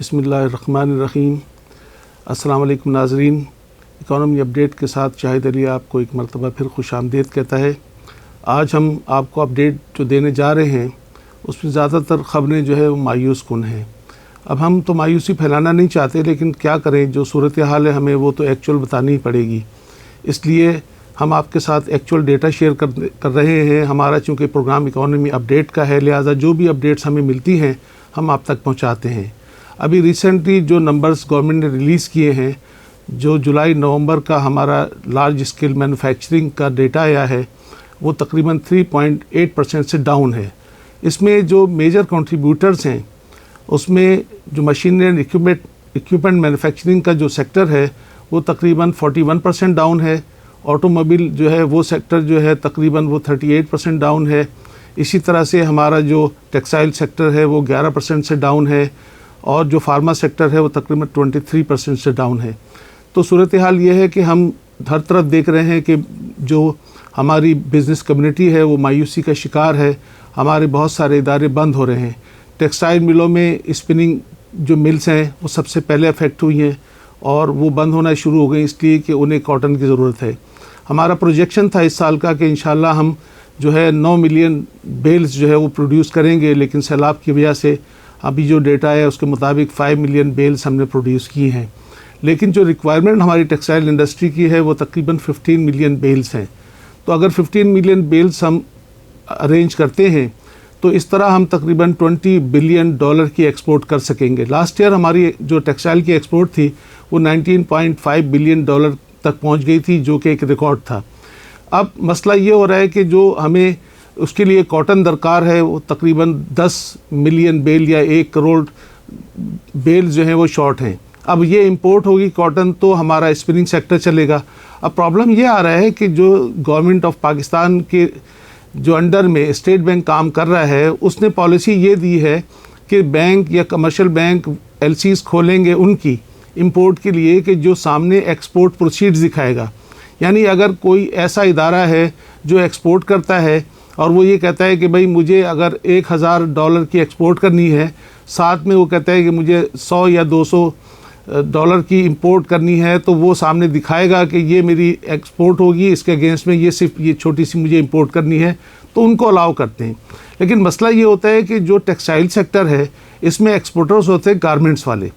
बिस्मिल्लाहिर्रहमानिर्रहीम। अस्सलाम वालेकुम नाज़रीन। इकोनॉमी अपडेट के साथ शाहिद अली आपको एक मरतबा फिर खुशामदीद कहता है। आज हम आपको अपडेट जो देने जा रहे हैं उसमें ज़्यादातर ख़बरें जो है वो मायूस कुन हैं। अब हम तो मायूसी फैलाना नहीं चाहते, लेकिन क्या करें, जो सूरत हाल है हमें वो तो एक्चुअल बतानी ही पड़ेगी। इसलिए हम आपके साथ एक्चुअल डेटा शेयर कर रहे हैं। हमारा चूँकि प्रोग्राम इकोनॉमी अपडेट का है, लिहाजा जो भी अपडेट्स हमें मिलती हैं हम आप तक पहुँचाते हैं। अभी रिसेंटली जो नंबर्स गवर्नमेंट ने रिलीज़ किए हैं, जो जुलाई नवंबर का हमारा लार्ज स्केल मैन्युफैक्चरिंग का डेटा आया है वो तकरीबन 3.8% से डाउन है। इसमें जो मेजर कंट्रीब्यूटर्स हैं उसमें जो मशीनरी एंड इक्विपमेंट मैन्युफैक्चरिंग का जो सेक्टर है वो तकरीबन 41% डाउन है। ऑटोमोबाइल जो है वो सेक्टर जो है तकरीबन वो 38% डाउन है। इसी तरह से हमारा जो टेक्सटाइल सेक्टर है वो 11% से डाउन है, और जो फार्मा सेक्टर है वो तकरीबन 23% से डाउन है। तो सूरत हाल ये है कि हम हर तरफ देख रहे हैं कि जो हमारी बिज़नेस कम्युनिटी है वो मायूसी का शिकार है। हमारे बहुत सारे इदारे बंद हो रहे हैं। टेक्सटाइल मिलों में स्पिनिंग जो मिल्स हैं वो सबसे पहले अफेक्ट हुई हैं और वो बंद होना शुरू हो गई, इसलिए कि उन्हें कॉटन की ज़रूरत है। हमारा प्रोजेक्शन था इस साल का कि इंशाल्लाह हम जो है 9 मिलियन बेल्स जो है वो प्रोड्यूस करेंगे, लेकिन सैलाब की वजह से अभी जो डेटा है उसके मुताबिक 5 मिलियन बेल्स हमने प्रोड्यूस की हैं। लेकिन जो रिक्वायरमेंट हमारी टेक्सटाइल इंडस्ट्री की है वो तकरीबन 15 मिलियन बेल्स हैं। तो अगर 15 मिलियन बेल्स हम अरेंज करते हैं तो इस तरह हम तकरीबन $20 बिलियन की एक्सपोर्ट कर सकेंगे। लास्ट ईयर हमारी जो टेक्सटाइल की एक्सपोर्ट थी वो $19.5 बिलियन तक पहुंच गई थी, जो कि एक रिकॉर्ड था। अब मसला ये हो रहा है कि जो हमें उसके लिए कॉटन दरकार है वो तकरीबन 10 मिलियन बेल या 1 करोड़ बेल जो हैं वो शॉर्ट हैं। अब ये इंपोर्ट होगी कॉटन तो हमारा स्पिनिंग सेक्टर चलेगा। अब प्रॉब्लम ये आ रहा है कि जो गवर्नमेंट ऑफ पाकिस्तान के जो अंडर में स्टेट बैंक काम कर रहा है उसने पॉलिसी ये दी है कि बैंक या कमर्शियल बैंक एलसीज खोलेंगे उनकी इंपोर्ट के लिए कि जो सामने एक्सपोर्ट प्रोसीड्स दिखाएगा। यानी अगर कोई ऐसा इदारा है जो एक्सपोर्ट करता है और वो ये कहता है कि भाई मुझे अगर $1000 की एक्सपोर्ट करनी है, साथ में वो कहता है कि मुझे $100 या $200 की इंपोर्ट करनी है, तो वो सामने दिखाएगा कि ये मेरी एक्सपोर्ट होगी, इसके अगेंस्ट में ये सिर्फ ये छोटी सी मुझे इंपोर्ट करनी है, तो उनको अलाउ करते हैं। लेकिन मसला ये होता है कि जो टेक्सटाइल सेक्टर है इसमें एक्सपोर्टर्स होते हैं गारमेंट्स वाले।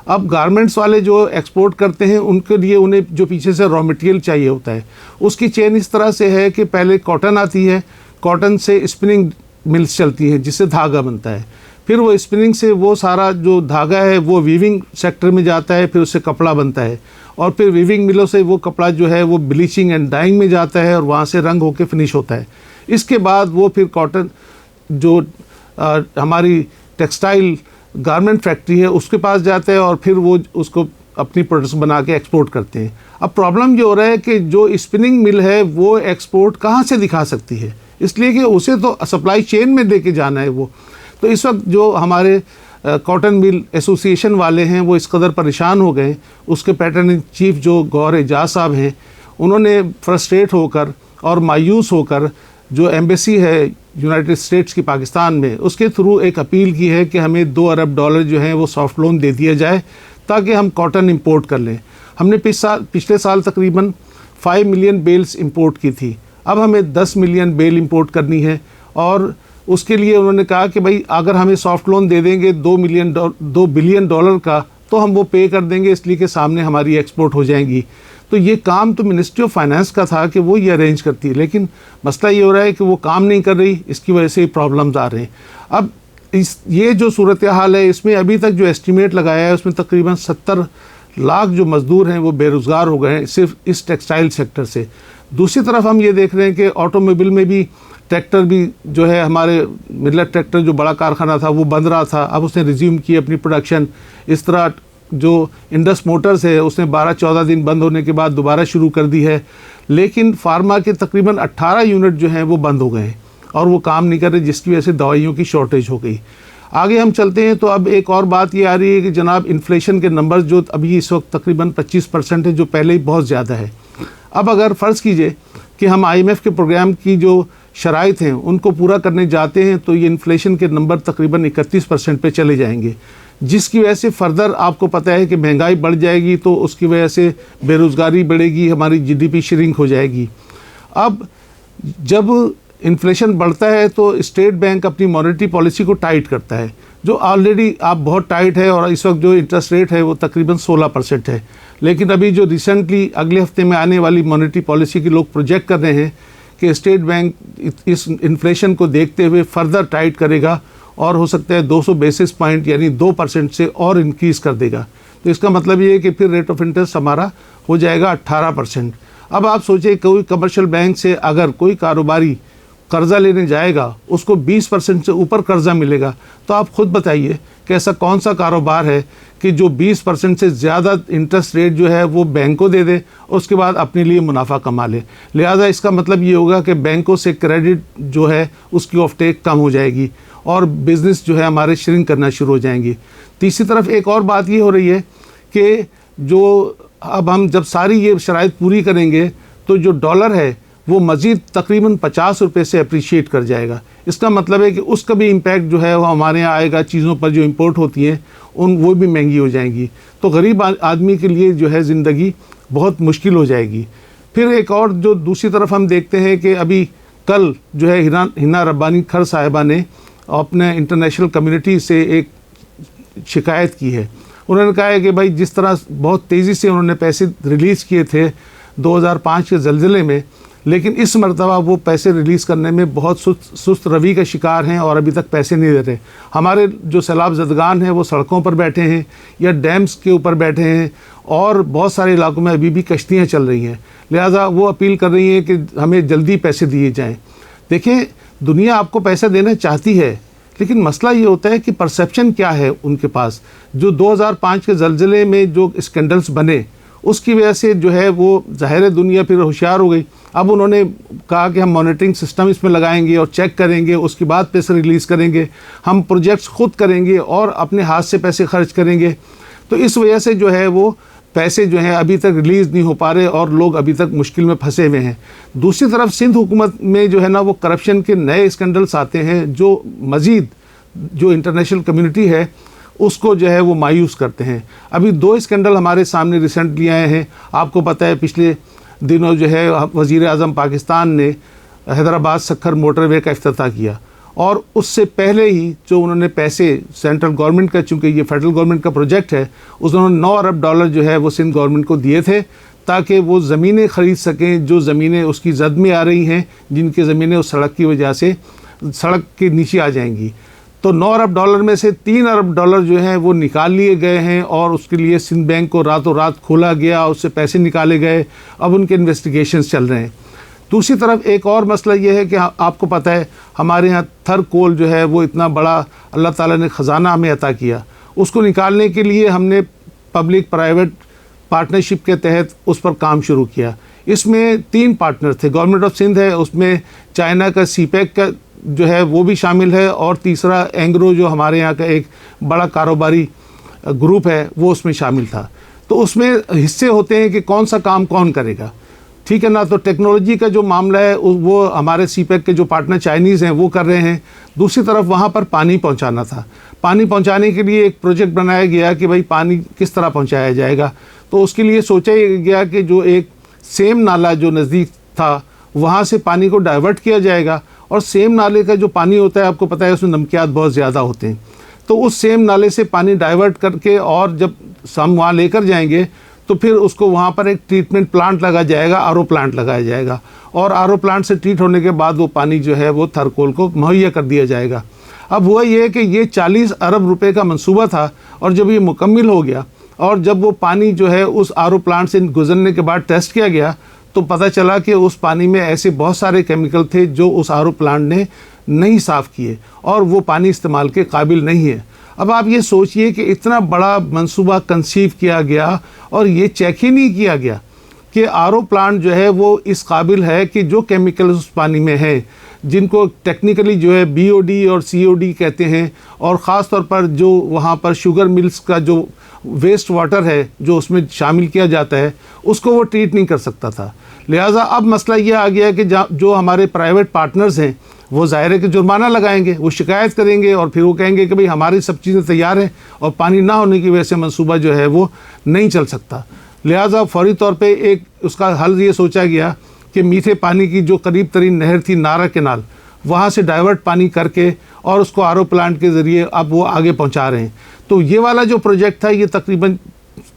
अब गारमेंट्स वाले जो एक्सपोर्ट करते हैं उनके लिए उन्हें जो पीछे से रॉ मटेरियल चाहिए होता है, उसकी चेन इस तरह से है कि पहले कॉटन आती है, कॉटन से स्पिनिंग मिल्स चलती हैं जिससे धागा बनता है, फिर वो स्पिनिंग से वो सारा जो धागा है वो वीविंग सेक्टर में जाता है, फिर उससे कपड़ा बनता है, और फिर वीविंग मिलों से वो कपड़ा जो है वो ब्लीचिंग एंड डाइंग में जाता है और वहाँ से रंग होकर फिनिश होता है। इसके बाद वो फिर कॉटन जो हमारी टेक्सटाइल गारमेंट फैक्ट्री है उसके पास जाता है और फिर वो उसको अपनी प्रोडक्ट्स बना के एक्सपोर्ट करते हैं। अब प्रॉब्लम ये हो रहा है कि जो स्पिनिंग मिल है वो एक्सपोर्ट कहाँ से दिखा सकती है, इसलिए कि उसे तो सप्लाई चेन में दे के जाना है वो। तो इस वक्त जो हमारे कॉटन मिल एसोसिएशन वाले हैं वो इस कदर परेशान हो गए। उसके पैटर्न इन चीफ जो गौहर एजाज साहब हैं उन्होंने फ्रस्ट्रेट होकर और मायूस होकर जो एम्बेसी है यूनाइटेड स्टेट्स की पाकिस्तान में उसके थ्रू एक अपील की है कि हमें $2 अरब जो हैं वो सॉफ्ट लोन दे दिया जाए ताकि हम कॉटन इंपोर्ट कर लें। हमने पिछले साल तकरीबन 5 मिलियन बेल्स इंपोर्ट की थी, अब हमें 10 मिलियन बेल इंपोर्ट करनी है, और उसके लिए उन्होंने कहा कि भाई अगर हमें सॉफ्ट लोन दे देंगे $2 बिलियन का तो हम वो पे कर देंगे, इसलिए कि सामने हमारी एक्सपोर्ट हो जाएंगी। तो ये काम तो मिनिस्ट्री ऑफ फाइनेंस का था कि वो ये अरेंज करती है, लेकिन मसला ये हो रहा है कि वो काम नहीं कर रही, इसकी वजह से प्रॉब्लम्स आ रहे हैं। अब ये जो सूरत हाल है इसमें अभी तक जो एस्टिमेट लगाया है उसमें तकरीबन 70 लाख जो मज़दूर हैं वो बेरोज़गार हो गए हैं सिर्फ इस टेक्सटाइल सेक्टर से। दूसरी तरफ हम ये देख रहे हैं कि ऑटोमोबाइल में भी ट्रैक्टर भी जो है हमारे मिलट ट्रैक्टर जो बड़ा कारखाना था वो बंद रहा था, अब उसने रिज्यूम की अपनी प्रोडक्शन। इस तरह जो इंडस मोटर्स है उसने 12-14 दिन बंद होने के बाद दोबारा शुरू कर दी है, लेकिन फार्मा के तकरीबन 18 यूनिट जो हैं वो बंद हो गए हैं और वो काम नहीं कर रहे, जिसकी वजह से दवाइयों की शॉर्टेज हो गई। आगे हम चलते हैं तो अब एक और बात ये आ रही है कि जनाब इन्फ्लेशन के नंबर्स जो अभी इस वक्त तकरीबन 25% है, जो पहले ही बहुत ज़्यादा है। अब अगर फ़र्ज़ कीजिए कि हम IMF के प्रोग्राम की जो शराइत हैं उनको पूरा करने जाते हैं तो ये इन्फ्लेशन के नंबर तकरीबन 31% पे चले जाएंगे, जिसकी वजह से फर्दर आपको पता है कि महंगाई बढ़ जाएगी, तो उसकी वजह से बेरोज़गारी बढ़ेगी, हमारी जीडीपी श्रिंक हो जाएगी। अब जब इन्फ्लेशन बढ़ता है तो स्टेट बैंक अपनी मॉनेटरी पॉलिसी को टाइट करता है, जो ऑलरेडी आप बहुत टाइट है, और इस वक्त जो इंटरेस्ट रेट है वो तकरीबन 16% है। लेकिन अभी जो रिसेंटली अगले हफ्ते में आने वाली मॉनेटरी पॉलिसी के लोग प्रोजेक्ट कर रहे हैं कि स्टेट बैंक इस इन्फ्लेशन को देखते हुए फर्दर टाइट करेगा, और हो सकता है 200 बेसिस पॉइंट यानी 2% से और इंक्रीज़ कर देगा। तो इसका मतलब ये है कि फिर रेट ऑफ इंटरेस्ट हमारा हो जाएगा 18%। अब आप सोचिए, कोई कमर्शियल बैंक से अगर कोई कारोबारी कर्ज़ा लेने जाएगा, उसको 20% से ऊपर कर्ज़ा मिलेगा, तो आप खुद बताइए कि ऐसा कौन सा कारोबार है कि जो 20% से ज़्यादा इंटरेस्ट रेट जो है वो बैंक को दे दे, उसके बाद अपने लिए मुनाफा कमा ले। लिहाजा इसका मतलब ये होगा कि बैंकों से क्रेडिट जो है उसकी ऑफटेक कम हो जाएगी, और बिज़नेस जो है हमारे श्रिंक करना शुरू हो जाएंगी। तीसरी तरफ एक और बात ये हो रही है कि जो अब हम जब सारी ये शराइत पूरी करेंगे, तो जो डॉलर है वो मज़ीद तकरीबन 50 रुपये से अप्रिशिएट कर जाएगा। इसका मतलब है कि उसका भी इम्पैक्ट जो है वो हमारे यहाँ आएगा, चीज़ों पर जो इंपोर्ट होती हैं वो भी महंगी हो जाएंगी। तो गरीब आदमी के लिए जो है ज़िंदगी बहुत मुश्किल हो जाएगी। फिर एक और जो दूसरी तरफ हम देखते हैं कि अभी कल जो है हिना रब्बानी खर साहिबा ने अपने इंटरनेशनल कम्युनिटी से एक शिकायत की है। उन्होंने कहा है कि भाई जिस तरह बहुत तेज़ी से उन्होंने पैसे रिलीज़ किए थे 2005 के ज़लज़ले में, लेकिन इस मरतबा वो पैसे रिलीज़ करने में बहुत सुस्त रवि का शिकार हैं और अभी तक पैसे नहीं दे रहे। हमारे जो सैलाब ज़दगान हैं वो सड़कों पर बैठे हैं या डैम्स के ऊपर बैठे हैं, और बहुत सारे इलाकों में अभी भी कश्तियाँ चल रही हैं। लिहाजा वो अपील कर रही हैं कि हमें जल्दी पैसे दिए जाएँ। देखिए, दुनिया आपको पैसा देना चाहती है, लेकिन मसला ये होता है कि परसेप्शन क्या है उनके पास। जो 2005 के ज़लज़ले में जो स्कैंडल्स बने, उसकी वजह से जो है वो ज़ाहिर दुनिया फिर होशियार हो गई। अब उन्होंने कहा कि हम मॉनिटरिंग सिस्टम इसमें लगाएंगे और चेक करेंगे, उसके बाद पैसे रिलीज़ करेंगे, हम प्रोजेक्ट्स खुद करेंगे और अपने हाथ से पैसे खर्च करेंगे। तो इस वजह से जो है वो पैसे जो हैं अभी तक रिलीज़ नहीं हो पा रहे और लोग अभी तक मुश्किल में फंसे हुए हैं। दूसरी तरफ सिंध हुकूमत में जो है ना वो करप्शन के नए स्कैंडल्स आते हैं, जो मज़ीद जो इंटरनेशनल कम्युनिटी है उसको जो है वो मायूस करते हैं। अभी 2 स्कैंडल हमारे सामने रिसेंटली आए हैं। आपको पता है पिछले दिनों जो है वज़ीर आज़म पाकिस्तान ने हैदराबाद सक्खर मोटरवे का इफ्तिताह किया, और उससे पहले ही जो उन्होंने पैसे सेंट्रल गवर्नमेंट का, चूँकि ये फेडरल गवर्नमेंट का प्रोजेक्ट है, उन्होंने 9 अरब डॉलर जो है वो सिंध गवर्नमेंट को दिए थे ताकि वो ज़मीनें ख़रीद सकें जो ज़मीनें उसकी जद में आ रही हैं, जिनकी ज़मीनें उस सड़क की वजह से सड़क के नीचे आ जाएंगी। तो 9 अरब डॉलर में से 3 अरब डॉलर जो हैं वो निकाल लिए गए हैं, और उसके लिए सिंध बैंक को रातों रात खोला गया, उससे पैसे निकाले गए। अब उनके इन्वेस्टिगेशंस चल रहे हैं। दूसरी तरफ एक और मसला ये है कि आपको पता है हमारे यहाँ थर कोल जो है वो इतना बड़ा अल्लाह ताला ने ख़जाना हमें अता किया, उसको निकालने के लिए हमने पब्लिक प्राइवेट पार्टनरशिप के तहत उस पर काम शुरू किया। इसमें 3 पार्टनर थे। गवर्नमेंट ऑफ सिंध है, उसमें चाइना का सीपैक का जो है वो भी शामिल है, और तीसरा एंग्रो जो हमारे यहाँ का एक बड़ा कारोबारी ग्रुप है वो उसमें शामिल था। तो उसमें हिस्से होते हैं कि कौन सा काम कौन करेगा, ठीक है ना। तो टेक्नोलॉजी का जो मामला है वो हमारे सीपैक के जो पार्टनर चाइनीज़ हैं वो कर रहे हैं। दूसरी तरफ वहाँ पर पानी पहुँचाना था। पानी पहुँचाने के लिए एक प्रोजेक्ट बनाया गया कि भाई पानी किस तरह पहुँचाया जाएगा। तो उसके लिए सोचा गया कि जो एक सेम नाला जो नज़दीक था वहाँ से पानी को डाइवर्ट किया जाएगा, और सेम नाले का जो पानी होता है आपको पता है उसमें नमकियात बहुत ज़्यादा होते हैं। तो उस सेम नाले से पानी डाइवर्ट करके, और जब हम वहाँ लेकर जाएंगे तो फिर उसको वहाँ पर एक ट्रीटमेंट प्लांट लगा जाएगा, आरओ प्लांट लगाया जाएगा, और आरओ प्लांट से ट्रीट होने के बाद वो पानी जो है वो थरकोल को मुहैया कर दिया जाएगा। अब हुआ ये कि ये 40 अरब रुपए का मंसूबा था, और जब ये मुकम्मल हो गया और जब वो पानी जो है उस आरओ प्लांट से गुजरने के बाद टेस्ट किया गया, तो पता चला कि उस पानी में ऐसे बहुत सारे केमिकल थे जो उस आरओ प्लांट ने नहीं साफ़ किए, और वो पानी इस्तेमाल के काबिल नहीं है। अब आप ये सोचिए कि इतना बड़ा मंसूबा कंसीव किया गया और ये चेक ही नहीं किया गया कि आरओ प्लांट जो है वो इस काबिल है कि जो केमिकल उस पानी में है, जिनको टेक्निकली जो है बीओडी और सीओडी कहते हैं, और ख़ास तौर पर जो वहाँ पर शुगर मिल्स का जो वेस्ट वाटर है जो उसमें शामिल किया जाता है, उसको वो ट्रीट नहीं कर सकता था। लिहाजा अब मसला ये आ गया कि जो हमारे प्राइवेट पार्टनर्स हैं वो ज़ाहिर है कि जुर्माना लगाएंगे, वो शिकायत करेंगे और फिर वो कहेंगे कि भाई हमारी सब चीज़ें तैयार हैं और पानी ना होने की वजह से मंसूबा जो है वो नहीं चल सकता। लिहाजा फौरी तौर पे एक उसका हल ये सोचा गया कि मीठे पानी की जो करीब तरीन नहर थी नारा केनाल, वहाँ से डाइवर्ट पानी करके और उसको आरओ प्लांट के ज़रिए अब वो आगे पहुँचा रहे हैं। तो ये वाला जो प्रोजेक्ट था ये तकरीबन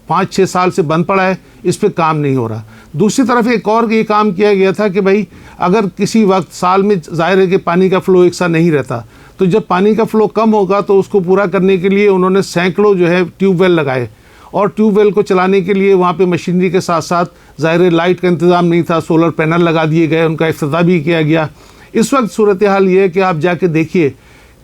5-6 साल से बंद पड़ा है, इस पे काम नहीं हो रहा। दूसरी तरफ एक और ये काम किया गया था कि भाई अगर किसी वक्त साल में ज़ाहिर है कि पानी का फ़्लो एक सा नहीं रहता, तो जब पानी का फ़्लो कम होगा तो उसको पूरा करने के लिए उन्होंने सैकड़ों जो है ट्यूबवेल लगाए और ट्यूबवेल को चलाने के लिए वहाँ पे मशीनरी के साथ साथ ज़ाहिर है लाइट का इंतज़ाम नहीं था, सोलर पैनल लगा दिए गए, उनका इफ्तिताह भी किया गया। इस वक्त सूरत हाल ये है कि आप जाके देखिए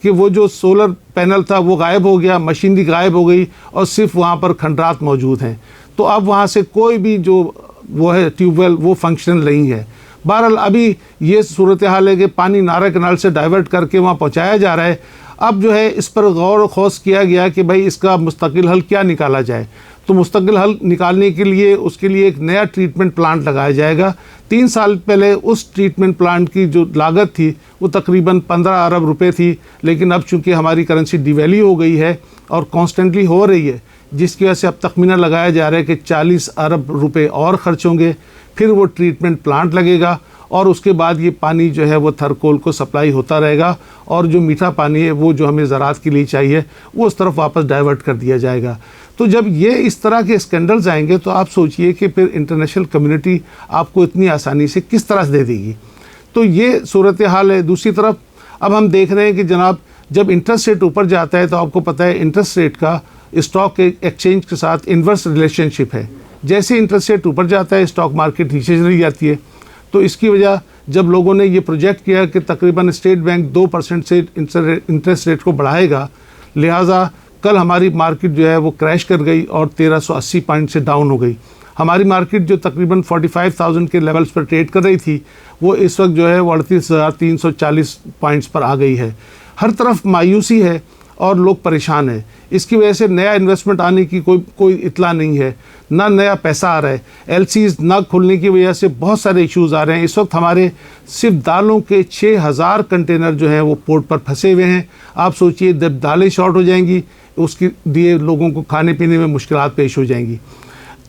कि वो जो सोलर पैनल था वो गायब हो गया, मशीनरी गायब हो गई और सिर्फ वहाँ पर खंडरात मौजूद हैं। तो अब वहाँ से कोई भी जो वो है ट्यूबवेल वो फंक्शनल नहीं है। बहरहाल अभी ये सूरत हाल है कि पानी नारा केनाल से डाइवर्ट करके वहाँ पहुँचाया जा रहा है। अब जो है इस पर गौर खौस किया गया कि भाई इसका मुस्तकिल हल क्या निकाला जाए। तो मुस्तकिल हल निकालने के लिए उसके लिए एक नया ट्रीटमेंट प्लांट लगाया जाएगा। 3 साल पहले उस ट्रीटमेंट प्लांट की जो लागत थी वो तकरीबन 15 अरब रुपए थी, लेकिन अब चूँकि हमारी करेंसी डिवैल्यू हो गई है और कॉन्स्टेंटली हो रही है, जिसकी वजह से अब तखमीना लगाया जा रहा है कि 40 अरब रुपए और खर्च होंगे। फिर वो ट्रीटमेंट प्लांट लगेगा और उसके बाद ये पानी जो है वो थरकोल को सप्लाई होता रहेगा और जो मीठा पानी है वो जो हमें ज़राअत के लिए चाहिए वो उस तरफ वापस डाइवर्ट कर दिया जाएगा। तो जब ये इस तरह के स्कैंडल्स आएंगे तो आप सोचिए कि फिर इंटरनेशनल कम्युनिटी आपको इतनी आसानी से किस तरह से दे देगी। तो ये सूरत हाल है। दूसरी तरफ अब हम देख रहे हैं कि जनाब जब इंटरेस्ट रेट ऊपर जाता है तो आपको पता है इंटरेस्ट रेट का स्टॉक एक्सचेंज के साथ इन्वर्स रिलेशनशिप है। जैसे इंटरेस्ट रेट ऊपर जाता है स्टॉक मार्केट नीचे चली जाती है। तो इसकी वजह जब लोगों ने ये प्रोजेक्ट किया कि तकरीबन स्टेट बैंक 2% से इंटरेस्ट रेट को बढ़ाएगा, लिहाजा कल हमारी मार्केट जो है वो क्रैश कर गई और 1380 पॉइंट से डाउन हो गई। हमारी मार्केट जो तकरीबन 45,000 के लेवल्स पर ट्रेड कर रही थी वो इस वक्त जो है वो 38,340 पॉइंट्स पर आ गई है। हर तरफ मायूसी है और लोग परेशान हैं। इसकी वजह से नया इन्वेस्टमेंट आने की कोई इतला नहीं है, ना नया पैसा आ रहा है। एलसीज ना खुलने की वजह से बहुत सारे इश्यूज़ आ रहे हैं। इस वक्त हमारे सिर्फ दालों के 6,000 कंटेनर जो हैं वो पोर्ट पर फंसे हुए हैं। आप सोचिए जब दालें शॉर्ट हो जाएंगी उसके लिए लोगों को खाने पीने में मुश्किलात पेश हो जाएंगी।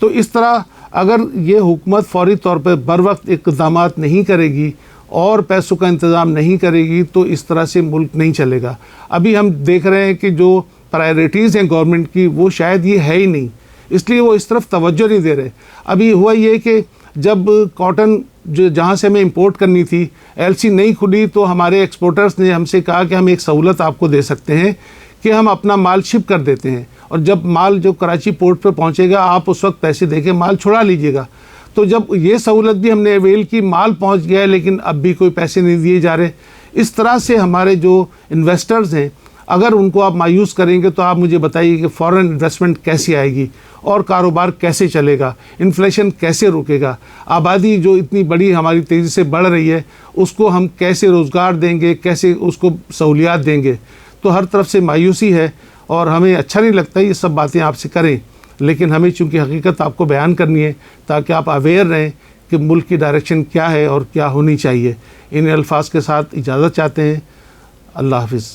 तो इस तरह अगर ये हुकूमत फौरी तौर पर बर वक्त इक़दाम नहीं करेगी और पैसों का इंतज़ाम नहीं करेगी तो इस तरह से मुल्क नहीं चलेगा। अभी हम देख रहे हैं कि जो प्रायोरिटीज़ हैं गवर्नमेंट की वो शायद ये है ही नहीं, इसलिए वो इस तरफ तवज्जो नहीं दे रहे। अभी हुआ ये कि जब कॉटन जो जहाँ से हमें इंपोर्ट करनी थी एलसी नहीं खुली तो हमारे एक्सपोर्टर्स ने हमसे कहा कि हम एक सहूलत आपको दे सकते हैं कि हम अपना माल शिप कर देते हैं और जब माल जो कराची पोर्ट पर पहुँचेगा आप उस वक्त पैसे देके माल छुड़ा लीजिएगा। तो जब ये सहूलत भी हमने अवेल की, माल पहुंच गया है लेकिन अब भी कोई पैसे नहीं दिए जा रहे। इस तरह से हमारे जो इन्वेस्टर्स हैं अगर उनको आप मायूस करेंगे तो आप मुझे बताइए कि फ़ॉरेन इन्वेस्टमेंट कैसे आएगी और कारोबार कैसे चलेगा, इन्फ्लेशन कैसे रुकेगा, आबादी जो इतनी बड़ी हमारी तेज़ी से बढ़ रही है उसको हम कैसे रोज़गार देंगे, कैसे उसको सहूलियात देंगे। तो हर तरफ से मायूसी है और हमें अच्छा नहीं लगता ये सब बातें आपसे करें, लेकिन हमें चूँकि हकीकत आपको बयान करनी है ताकि आप अवेयर रहें कि मुल्क की डायरेक्शन क्या है और क्या होनी चाहिए। इन अल्फाज के साथ इजाज़त चाहते हैं। अल्लाह हाफ़िज़।